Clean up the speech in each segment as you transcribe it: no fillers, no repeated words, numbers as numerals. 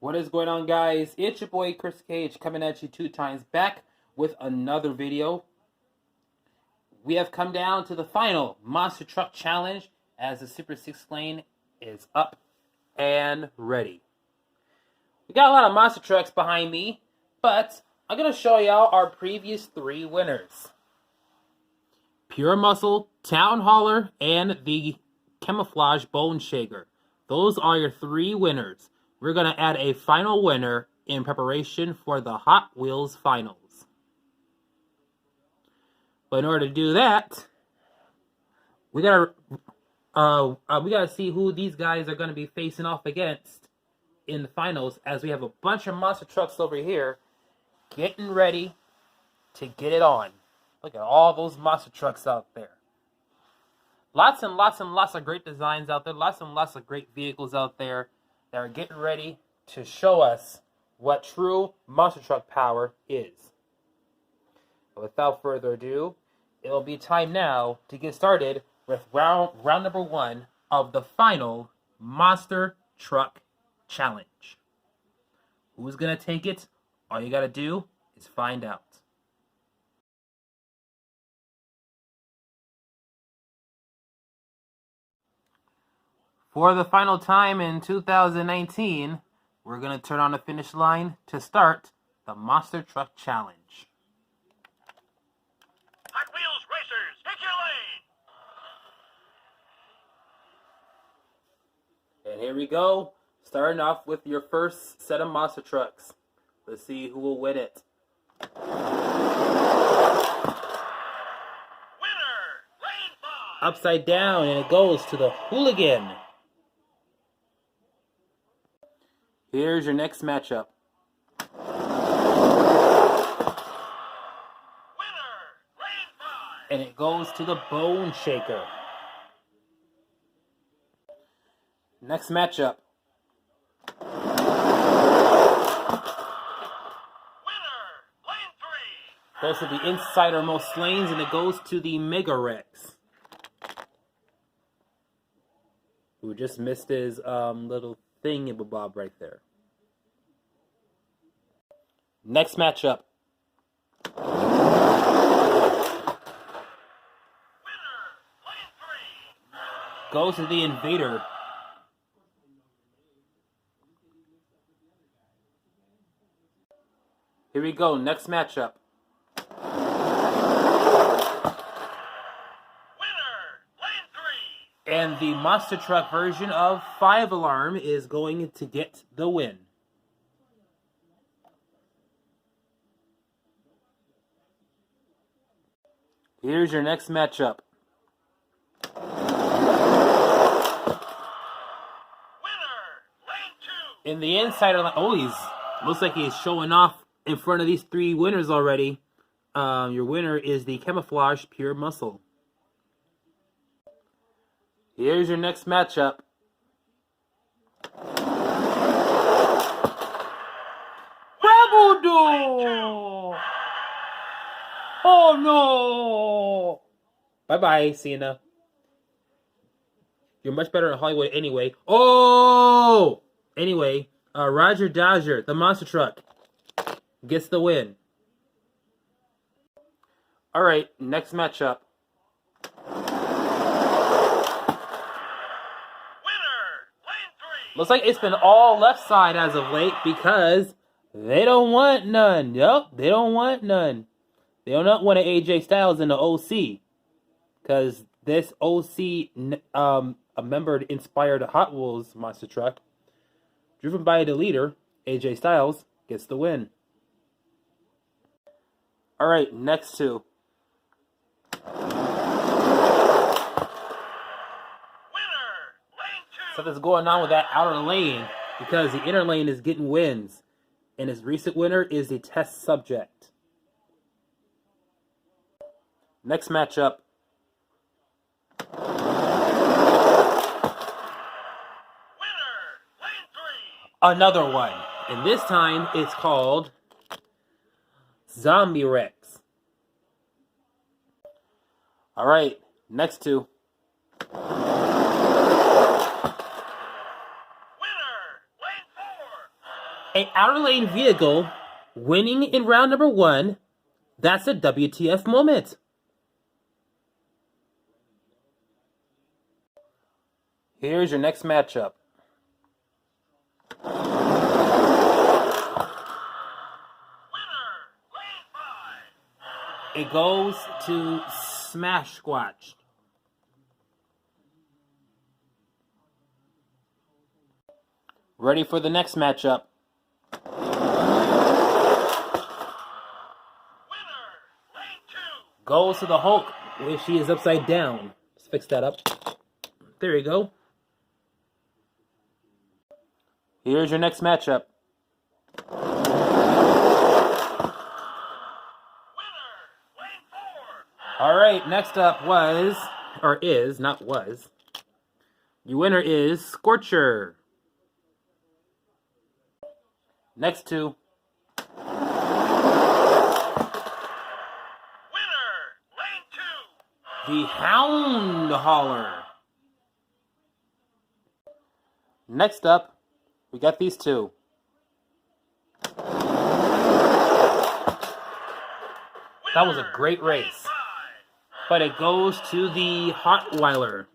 What is going on, guys? It's your boy Chris Cage coming at you 2 times back with another video. We have come down to the final Monster Truck Challenge as the Super 6 lane is up and ready. We got a lot of monster trucks behind me, but I'm going to show y'all our previous 3 winners. Pure Muscle, Town Hauler, and the Camouflage Bone Shaker. Those are your 3 winners. We're going to add a final winner in preparation for the Hot Wheels Finals. But in order to do that, we gotta see who these guys are going to be facing off against in the finals, as we have a bunch of monster trucks over here getting ready to get it on. Look at all those monster trucks out there. Lots and lots and lots of great designs out there. Lots and lots of great vehicles out there that are getting ready to show us what true monster truck power is. But without further ado, it'll be time now to get started with round number 1 of the final Monster Truck Challenge. Who's going to take it? All you got to do is find out. For the final time in 2019, we're going to turn on the finish line to start the Monster Truck Challenge. Hot Wheels Racers, take your lane! And here we go, starting off with your first set of monster trucks. Let's see who will win it. Winner, lane 5! Upside down, and it goes to the Hooligan. Here's your next matchup. Winner, lane 5! And it goes to the Bone Shaker. Next matchup. Winner, lane 3! Goes to the insidermost lanes, and it goes to the Mega Rex. Who just missed his little thingamabob right there. Next matchup. Winner, lane 3! Goes to the Invader. Here we go, next matchup. Winner, lane 3! And the monster truck version of 5 Alarm is going to get the win. Here's your next matchup. Winner, lane 2! In the insider line, looks like he's showing off in front of these 3 winners already. Your winner is the Camouflage Pure Muscle. Here's your next matchup. Bravo! Oh no! Bye-bye, Cena. You're much better in Hollywood anyway. Oh! Anyway, Roger Dodger, the monster truck, gets the win. Alright, next matchup. Winner, lane 3! Looks like it's been all left side as of late because they don't want none. Yup, they don't want none. They do not want an AJ Styles in the OC, because this OC a member-inspired Hot Wheels monster truck, driven by the leader, AJ Styles, gets the win. Alright, next 2. Winner, lane 2! Something's going on with that outer lane, because the inner lane is getting wins, and its recent winner is the test subject. Next matchup. Winner, lane 3! Another one. And this time it's called Zombie Rex. Alright, next 2. Winner, lane 4! A outer lane vehicle winning in round number 1. That's a WTF moment. Here's your next matchup. It goes to Smash Squatch. Ready for the next matchup. Goes to the Hulk, where she is upside down. Let's fix that up. There you go. Here's your next matchup. All right, next up was, or is, not was. Your winner is Scorcher. Next two. The Hound Hauler. Next up, we got these two. That was a great race. But it goes to the Hotweiler.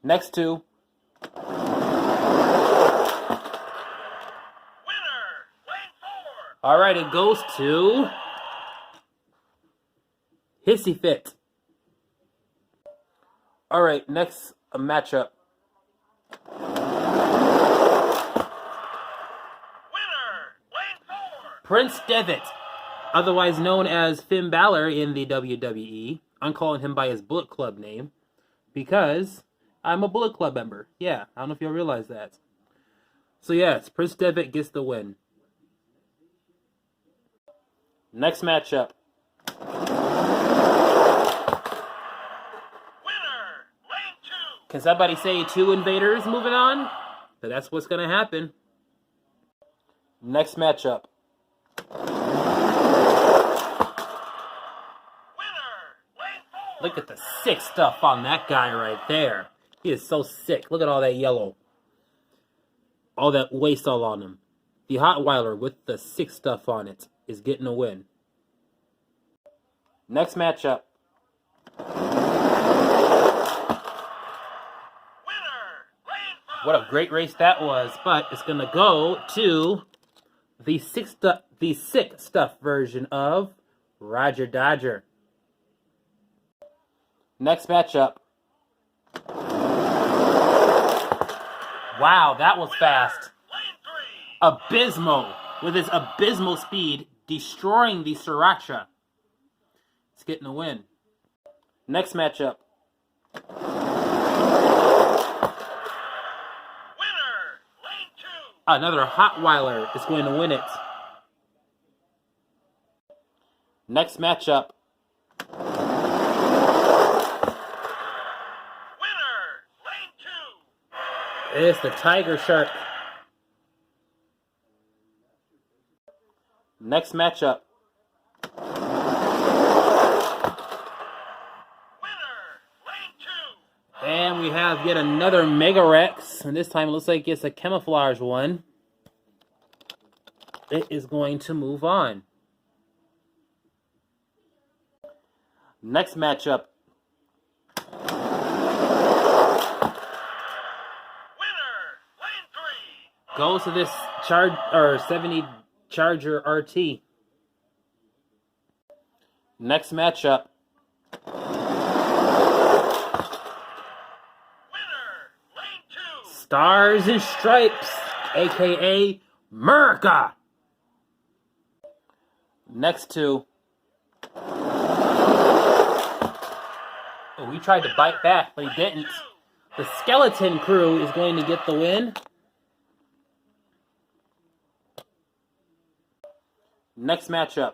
Next two. All right, it goes to Hissy Fit. All right, next matchup. Prince Devitt, otherwise known as Finn Balor in the WWE. I'm calling him by his Bullet Club name because I'm a Bullet Club member. Yeah, I don't know if you'll realize that. So yes, Prince Devitt gets the win. Next matchup. Can somebody say 2 invaders moving on? But that's what's going to happen. Next matchup. Look at the sick stuff on that guy right there. He is so sick. Look at all that yellow. All that waste all on him. The Hotweiler with the sick stuff on it is getting a win. Next matchup. What a great race that was, but it's going to go to the sick stuff version of Roger Dodger. Next matchup. Wow, that was fast. Abysmal, with his abysmal speed, destroying the Sriracha. It's getting a win. Next matchup. Another Hotweiler is going to win it. Next matchup. It's the Tiger Shark. Next matchup. And we have yet another Mega Rex, and this time it looks like it's a camouflage one. It is going to move on. Next matchup. Goes to this 70 Charger RT. Next matchup. Stars and Stripes, aka America. Next two. Oh, he tried to bite back, but he didn't. The Skeleton Crew is going to get the win. Next matchup.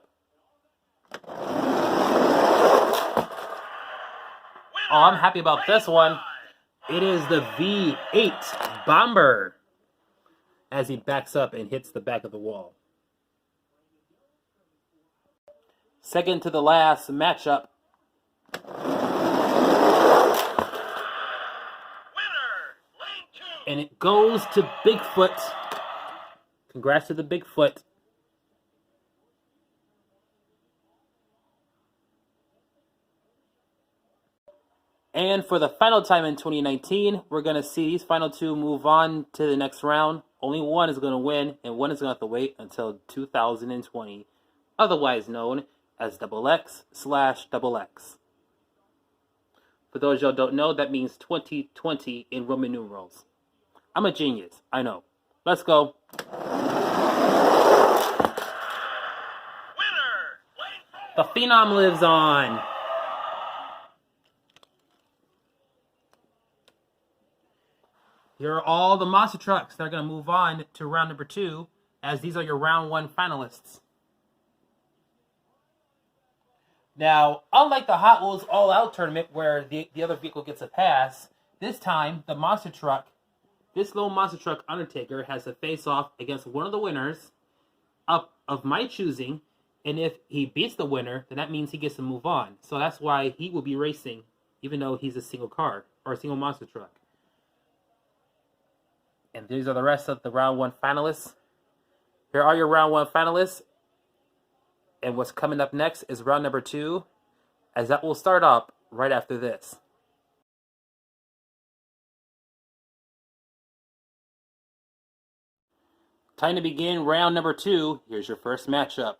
Oh, I'm happy about this one. It is the V8 Bomber as he backs up and hits the back of the wall. Second to the last matchup. And it goes to Bigfoot. Congrats to the Bigfoot. And for the final time in 2019, we're going to see these final two move on to the next round. Only one is going to win, and one is going to have to wait until 2020, otherwise known as XX/XX. For those of y'all don't know, that means 2020 in Roman numerals. I'm a genius, I know. Let's go. Winner, The Phenom lives on. Here are all the monster trucks that are going to move on to round number 2, as these are your round 1 finalists. Now, unlike the Hot Wheels All-Out tournament where the other vehicle gets a pass, this time the monster truck, this little monster truck Undertaker, has to face off against one of the winners of my choosing, and if he beats the winner, then that means he gets to move on. So that's why he will be racing, even though he's a single car, or a single monster truck. And these are the rest of the round 1 finalists. Here are your round 1 finalists. And what's coming up next is round number 2, as that will start up right after this. Time to begin round number 2. Here's your first matchup.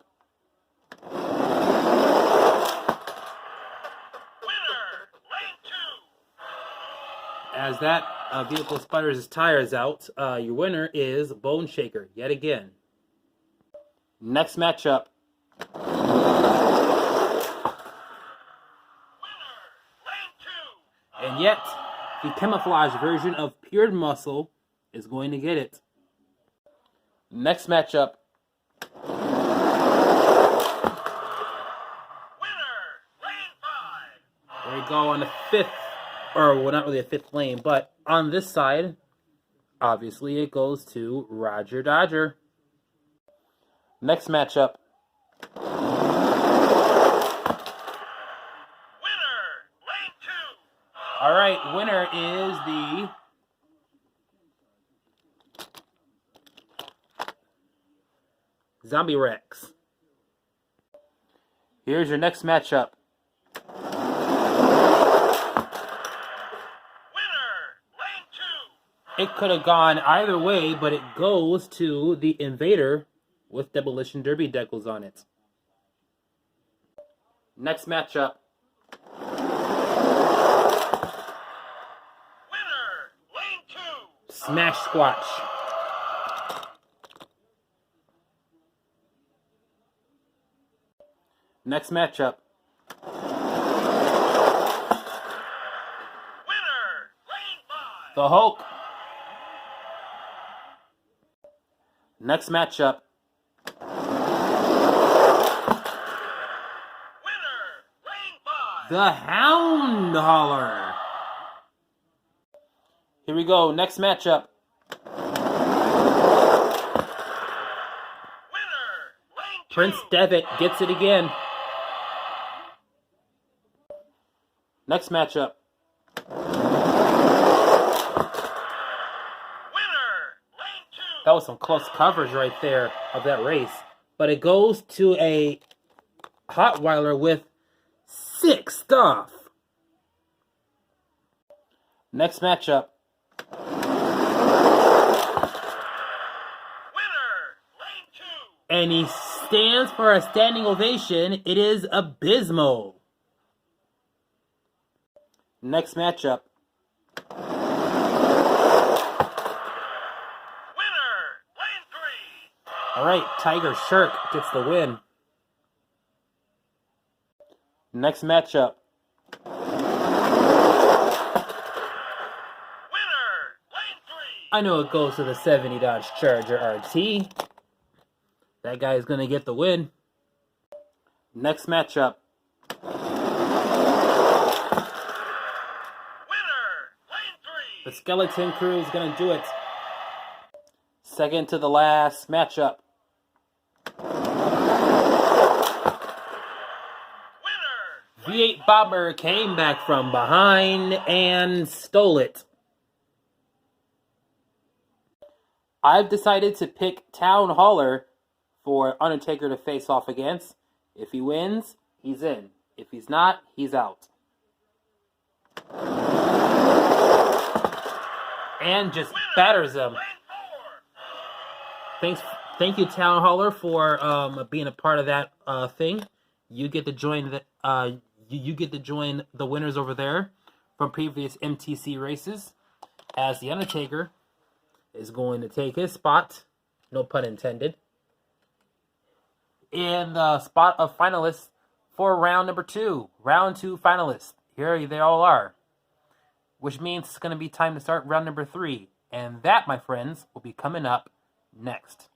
winner, lane 2. As that vehicle sputters his tires out, your winner is Bone Shaker, yet again. Next matchup. Lane 2. And yet, the camouflage version of Pure Muscle is going to get it. Next matchup. Winner, lane 5. There we go on the 5th, or well, not really a 5th lane, but on this side, obviously it goes to Roger Dodger. Next matchup. Winner, lane 2. All right, winner is the Zombie Rex. Here's your next matchup. Winner, lane 2. It could have gone either way, but it goes to the Invader with Demolition Derby decals on it. Next matchup. Winner, lane 2. Smash Squatch. Next matchup. Winner, lane 5. The Hulk. Next matchup. Winner, lane 5. The Hound Holler. Here we go. Next matchup. Winner, lane 2. Prince Devitt gets it again. Next matchup. Winner, lane 2. That was some close coverage right there of that race. But it goes to a Hotweiler with 6 stuff. Next matchup. Winner, lane 2. And he stands for a standing ovation. It is Abysmal. Next matchup. Winner, lane 3. All right, Tiger Shirk gets the win. Next matchup. Winner, lane 3. I know it goes to the 70 Dodge Charger RT. That guy is going to get the win. Next matchup. Winner, lane 3. The Skeleton Crew is going to do it. Second to the last matchup. Winner, V8 Bomber came back from behind and stole it. I've decided to pick Town Hauler for Undertaker to face off against. If he wins, he's in. If he's not, he's out. And just batters him. Thank you, Town Hauler, for being a part of that thing. You get to join the you get to join the winners over there from previous MTC races, as the Undertaker is going to take his spot, no pun intended, in the spot of finalists for round number 2. Round 2 finalists. Here they all are. Which means it's going to be time to start round number 3. And that, my friends, will be coming up next.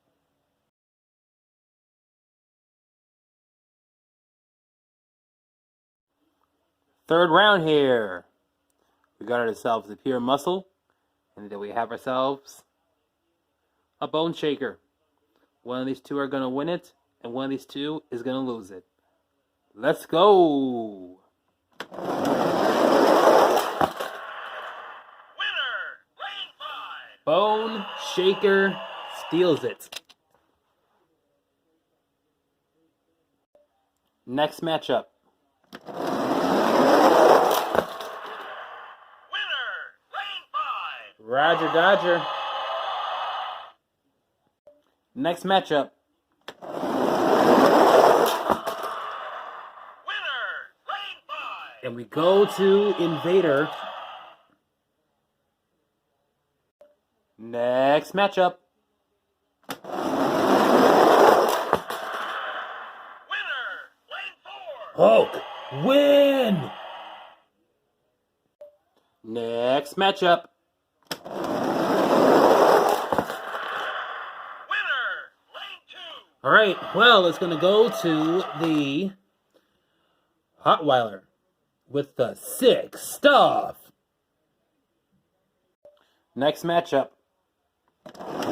Third round here. We got ourselves a pure muscle. And then we have ourselves a bone shaker. One of these two are going to win it, and one of these two is going to lose it. Let's go! Winner, lane 5. Bone shaker steals it. Next matchup. Winner, lane 5. Roger Dodger. Next matchup. Winner, lane 5. And we go to Invader. Next matchup. Winner, lane 4. Hulk, win! Next matchup. Winner, lane 2. All right, well, it's going to go to the Hotweiler with the sick stuff. Next matchup. Winner,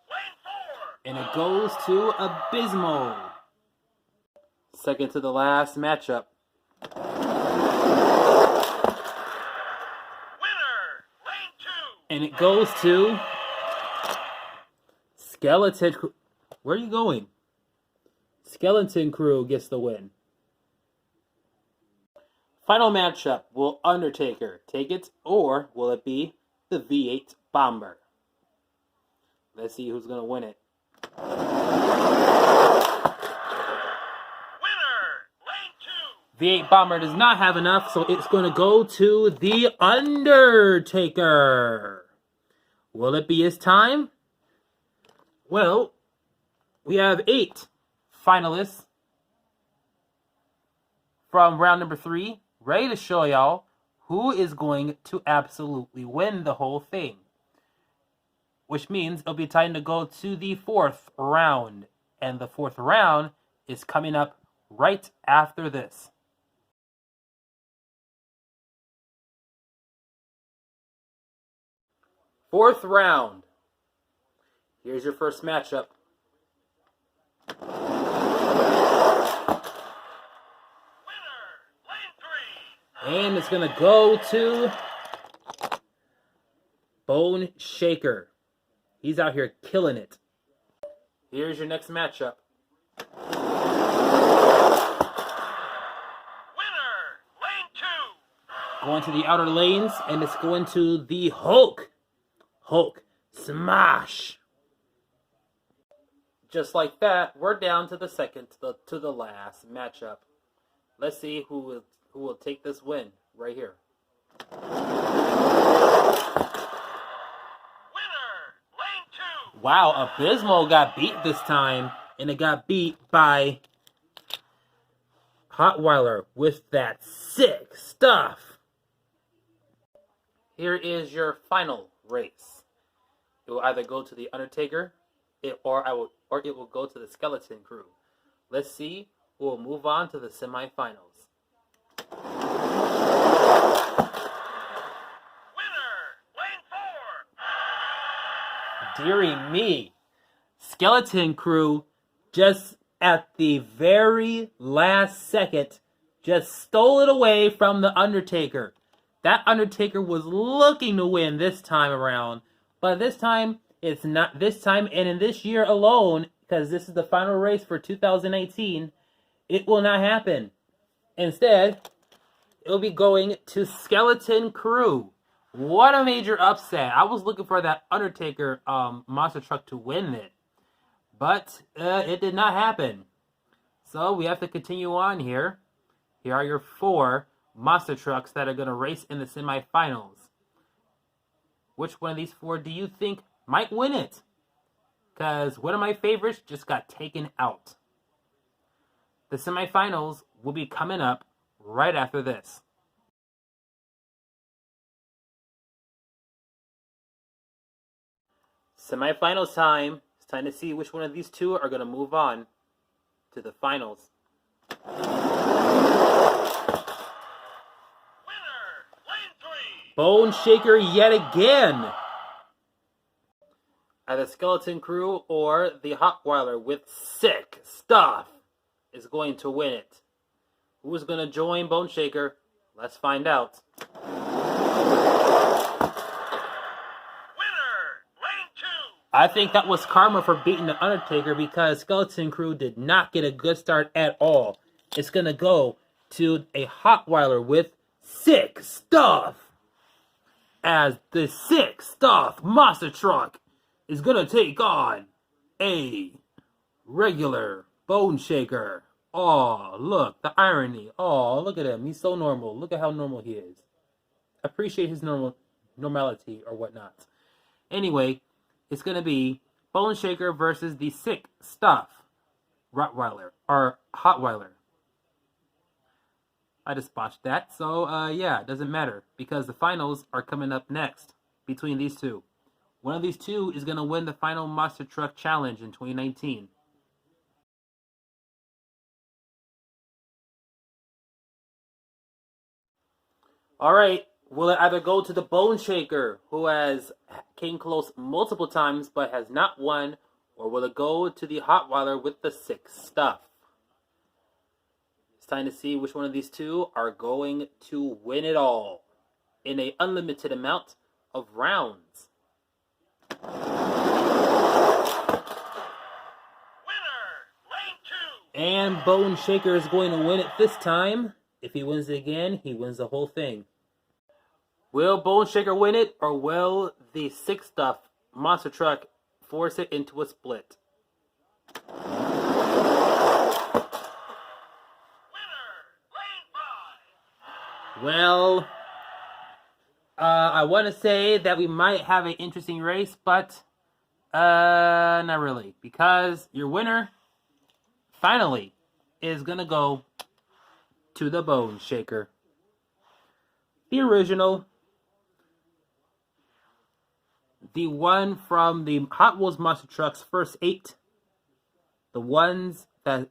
lane 4. And it goes to Abysmal. Second to the last matchup. Winner, lane 2. And it goes to Skeleton. Where are you going? Skeleton Crew gets the win. Final matchup. Will Undertaker take it, or will it be the V8 Bomber? Let's see who's going to win it. Winner, lane 2. V8 Bomber does not have enough, so it's going to go to the Undertaker. Will it be his time? Well, we have 8 finalists from round number 3, ready to show y'all who is going to absolutely win the whole thing. Which means it'll be time to go to the 4th round. And the 4th round is coming up right after this. Fourth round. Here's your first matchup. Winner, lane 3. And it's going to go to Bone Shaker. He's out here killing it. Here's your next matchup. Winner, lane 2. Going to the outer lanes, and it's going to the Hulk. Hulk smash. Just like that, we're down to the second to the last matchup. Let's see who will take this win right here. Wow, Abysmal got beat this time, and it got beat by Hotweiler with that sick stuff. Here is your final race. It will either go to the Undertaker, or it will go to the Skeleton Crew. Let's see who will move on to the semifinals. Dearie me, Skeleton Crew just at the very last second just stole it away from the Undertaker. That Undertaker was looking to win this time around, but this time it's not this time, and in this year alone, because this is the final race for 2018, it will not happen. Instead, it'll be going to Skeleton Crew. What a major upset. I was looking for that Undertaker monster truck to win it, but it did not happen. So we have to continue on here. Here are your 4 monster trucks that are going to race in the semifinals. Which one of these 4 do you think might win it? Because one of my favorites just got taken out. The semifinals will be coming up right after this. Semifinals time. It's time to see which one of these 2 are going to move on to the finals. Winner, lane 3. Bone Shaker yet again. Either Skeleton Crew or the Hotweiler with sick stuff is going to win it. Who is going to join Bone Shaker? Let's find out. I think that was karma for beating the Undertaker because Skeleton Crew did not get a good start at all. It's going to go to a Hotweiler with sick stuff. As the sick stuff monster truck is going to take on a regular Bone Shaker. Oh, look, the irony. Oh, look at him. He's so normal. Look at how normal he is. Appreciate his normality or whatnot. Anyway, it's going to be Bone Shaker versus the sick stuff Rottweiler or Hotweiler. I just botched that. So, yeah, it doesn't matter because the finals are coming up next between these 2. One of these 2 is going to win the final Monster Truck Challenge in 2019. All right. Will it either go to the Bone Shaker, who has came close multiple times but has not won, or will it go to the Hotweiler with the sick stuff? It's time to see which one of these 2 are going to win it all in an unlimited amount of rounds. Winner, lane 2. And Bone Shaker is going to win it this time. If he wins it again, he wins the whole thing. Will Bone Shaker win it, or will the sick stuff monster truck force it into a split? Winner, lane 5. Well, I want to say that we might have an interesting race, but not really. Because your winner, finally, is going to go to the Bone Shaker. The original. The one from the Hot Wheels Monster Trucks first 8. The ones that,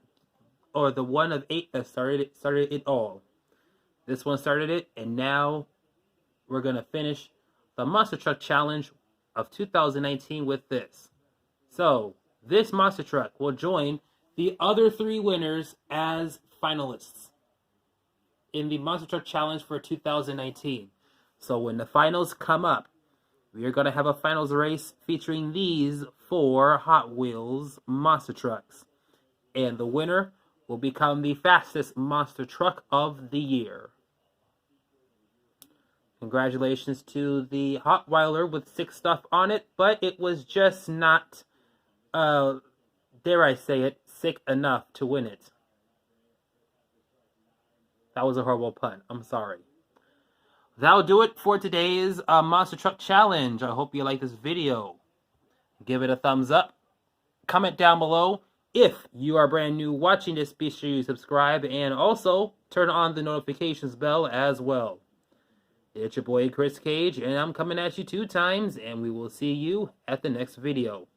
or the one of 8 that started it all. This one started it, and now we're going to finish the Monster Truck Challenge of 2019 with this. So, this Monster Truck will join the other 3 winners as finalists in the Monster Truck Challenge for 2019. So, when the finals come up, we are going to have a finals race featuring these 4 Hot Wheels monster trucks. And the winner will become the fastest monster truck of the year. Congratulations to the Hotweiler with sick stuff on it, but it was just not, dare I say it, sick enough to win it. That was a horrible pun. I'm sorry. That'll do it for today's Monster Truck Challenge. I hope you like this video. Give it a thumbs up. Comment down below. If you are brand new watching this, be sure you subscribe and also turn on the notifications bell as well. It's your boy Chris Cage, and I'm coming at you 2 times, and we will see you at the next video.